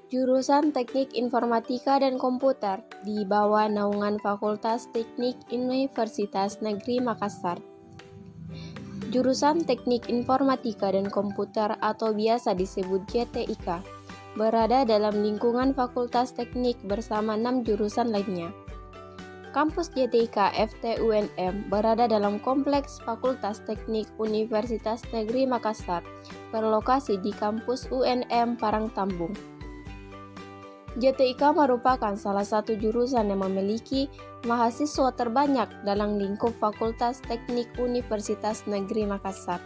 Jurusan Teknik Informatika dan Komputer di bawah naungan Fakultas Teknik Universitas Negeri Makassar. Jurusan Teknik Informatika dan Komputer atau biasa disebut JTIK berada dalam lingkungan Fakultas Teknik bersama 6 jurusan lainnya. Kampus JTIK FTUNM berada dalam kompleks Fakultas Teknik Universitas Negeri Makassar, berlokasi di kampus UNM Parangtambung. JTIK merupakan salah satu jurusan yang memiliki mahasiswa terbanyak dalam lingkup Fakultas Teknik Universitas Negeri Makassar.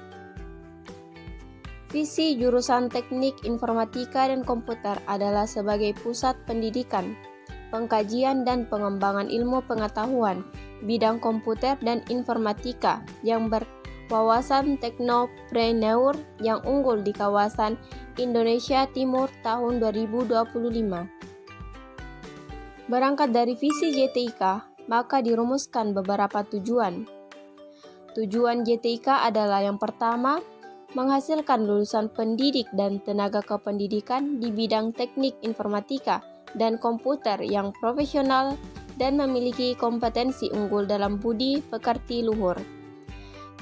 Visi jurusan Teknik Informatika dan Komputer adalah sebagai pusat pendidikan, pengkajian dan pengembangan ilmu pengetahuan bidang komputer dan informatika yang berwawasan teknopreneur yang unggul di kawasan Indonesia Timur tahun 2025. Berangkat dari visi JTIK, maka dirumuskan beberapa tujuan. Tujuan JTIK adalah yang pertama, menghasilkan lulusan pendidik dan tenaga kependidikan di bidang teknik informatika dan komputer yang profesional dan memiliki kompetensi unggul dalam budi pekerti luhur.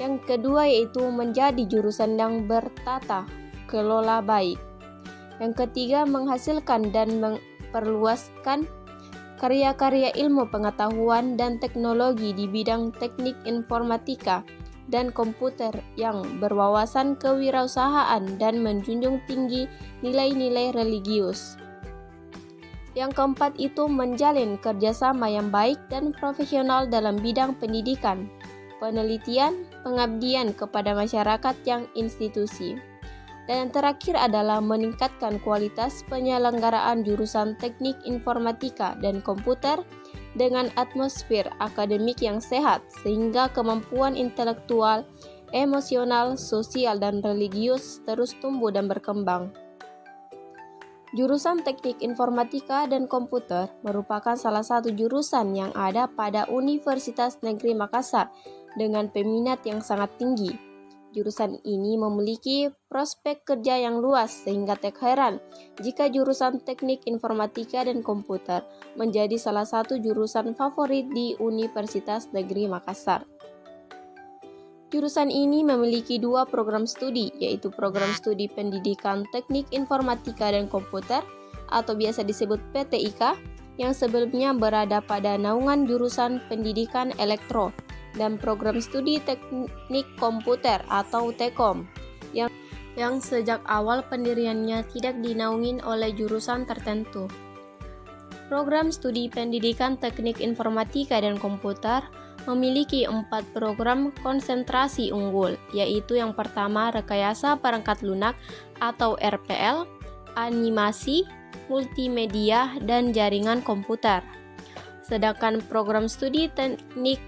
Yang kedua yaitu menjadi jurusan yang bertata kelola baik. Yang ketiga menghasilkan dan memperluaskan karya-karya ilmu pengetahuan dan teknologi di bidang teknik informatika dan komputer yang berwawasan kewirausahaan dan menjunjung tinggi nilai-nilai religius. Yang keempat itu menjalin kerjasama yang baik dan profesional dalam bidang pendidikan, penelitian, pengabdian kepada masyarakat yang institusi. Dan yang terakhir adalah meningkatkan kualitas penyelenggaraan jurusan teknik informatika dan komputer dengan atmosfer akademik yang sehat sehingga kemampuan intelektual, emosional, sosial, dan religius terus tumbuh dan berkembang. Jurusan Teknik Informatika dan Komputer merupakan salah satu jurusan yang ada pada Universitas Negeri Makassar dengan peminat yang sangat tinggi. Jurusan ini memiliki prospek kerja yang luas sehingga tak heran jika jurusan Teknik Informatika dan Komputer menjadi salah satu jurusan favorit di Universitas Negeri Makassar. Jurusan ini memiliki 2 program studi, yaitu program studi Pendidikan Teknik Informatika dan Komputer atau biasa disebut PTIK yang sebelumnya berada pada naungan jurusan Pendidikan Elektro dan program studi Teknik Komputer atau TEKOM yang sejak awal pendiriannya tidak dinaungin oleh jurusan tertentu. Program studi Pendidikan Teknik Informatika dan Komputer memiliki 4 program konsentrasi unggul, yaitu yang pertama Rekayasa Perangkat Lunak atau RPL, Animasi, Multimedia, dan Jaringan Komputer. Sedangkan program studi Teknik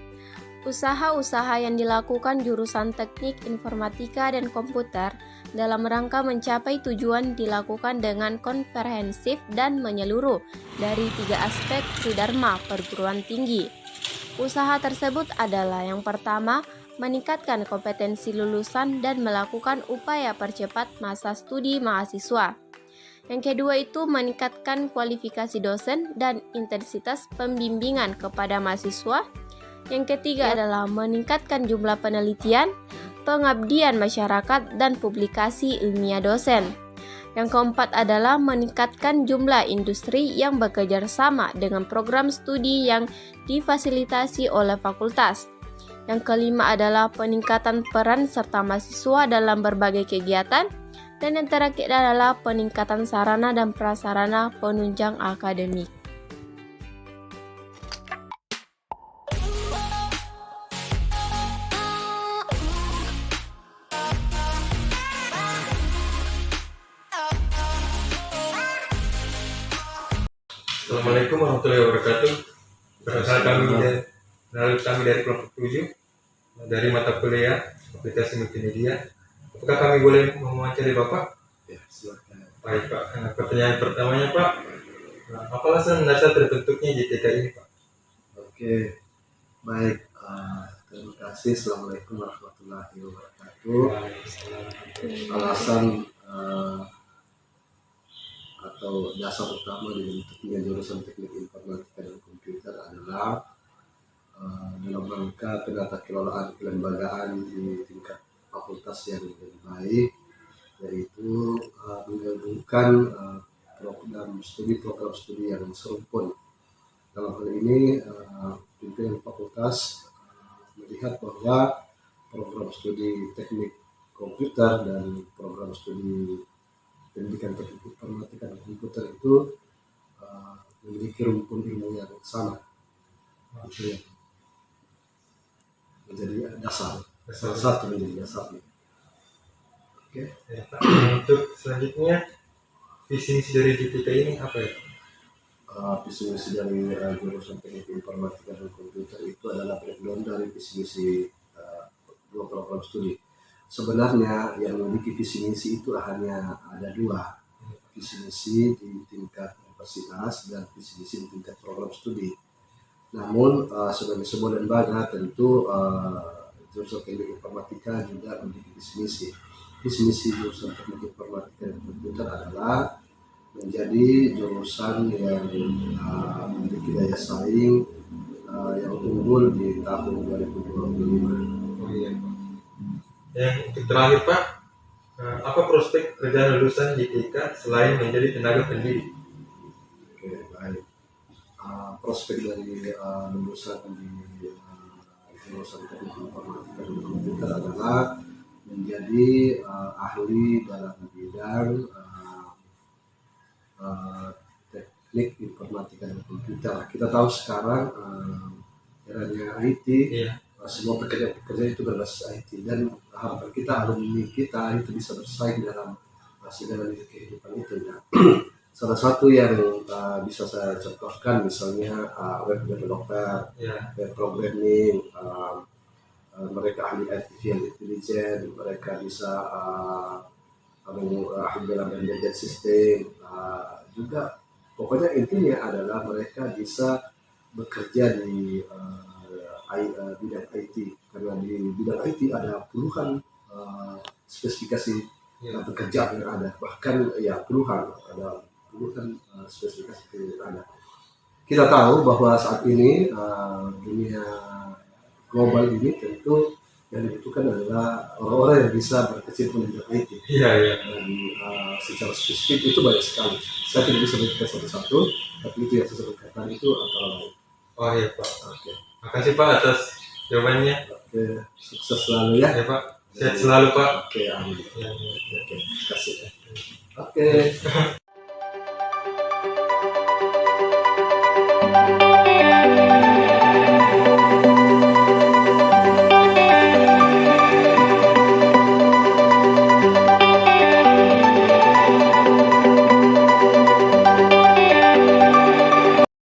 Usaha-usaha yang dilakukan jurusan Teknik Informatika dan Komputer dalam rangka mencapai tujuan dilakukan dengan komprehensif dan menyeluruh dari 3 aspek tridharma perguruan tinggi. Usaha tersebut adalah yang pertama, meningkatkan kompetensi lulusan dan melakukan upaya percepat masa studi mahasiswa. Yang kedua itu meningkatkan kualifikasi dosen dan intensitas pembimbingan kepada mahasiswa. Yang ketiga adalah meningkatkan jumlah penelitian, pengabdian masyarakat, dan publikasi ilmiah dosen. Yang keempat adalah meningkatkan jumlah industri yang bekerja sama dengan program studi yang difasilitasi oleh fakultas. Yang kelima adalah peningkatan peran serta mahasiswa dalam berbagai kegiatan. Dan yang terakhir adalah peningkatan sarana dan prasarana penunjang akademik. Assalamualaikum warahmatullahi wabarakatuh. Kami dari kelompok 7 dari mata kuliah aplikasi multimedia. Apakah kami boleh mewawancari Bapak? Ya, silakan. Baik Pak. Pertanyaan pertamanya Pak, apa alasan dasar terbentuknya JTIK ini Pak? Oke, baik. Terima kasih. Assalamualaikum warahmatullahi wabarakatuh. Alasan atau dasar utama dibentuknya jurusan teknik informatika dan komputer adalah dalam rangka penata kelolaan kelembagaan di tingkat fakultas yang lebih baik, yaitu menggabungkan program studi yang serumpun. Dalam hal ini pimpinan fakultas melihat bahwa program studi teknik komputer dan program studi pendidikan teknik informatika dan komputer itu memiliki rumpun ilmu yang sama. Itu yang menjadi dasar. Salah satu menjadi dasarnya. Oke. Ya, Pak. Untuk selanjutnya visi misi dari JTK ini apa ya? Visi misi dari jurusan teknik informatika dan komputer itu adalah breakdown dari visi misi dua program studi. Sebenarnya yang memiliki visi misi itu hanya ada dua, visi misi di tingkat universitas dan visi misi di tingkat program studi. Namun sebagai sebuah lembaga tentu jurusan teknik informatika juga memiliki visi misi. Visi misi jurusan teknik informatika dan komputer adalah menjadi jurusan yang memiliki daya saing yang unggul di tahun 2025. Oh iya, Pak. Yang untuk terakhir, Pak, apa prospek kerja lulusan JTK selain menjadi tenaga pendidik? Oke, baik. Prospek dari lulusan di jurusan teknik informatika dan komputer adalah menjadi ahli dalam bidang teknik informatika dan komputer. Kita tahu sekarang eranya IT, Iya. semua pekerjaan itu berbasis IT, dan harapan kita, alumni kita itu bisa bersaing dalam segala lini kehidupan itu. Ya. Salah satu yang bisa saya contohkan misalnya web developer, Ya. web programming, mereka ahli artificial intelligence, mereka bisa ahli dalam embedded system, juga pokoknya intinya adalah mereka bisa bekerja di bidang IT, karena di bidang IT ada puluhan spesifikasi pekerjaan yang ada, bahkan ya puluhan spesifikasi yang ada. Kita tahu bahwa saat ini dunia global ini tentu yang dibutuhkan adalah orang-orang yang bisa berkecimpung di bidang IT. Iya, iya. Dan secara spesifik itu banyak sekali. Saya tidak bisa sebutkan satu-satu, tapi itu yang saya sebutkan tadi itu antara lain. Oh iya, Pak. Oke. Makasih, Pak, atas jawabannya. Oke, sukses selalu ya. Ya, Pak. Sehat selalu, Pak. Oke, amin. Ya, ya. Oke, terima kasih. Oke.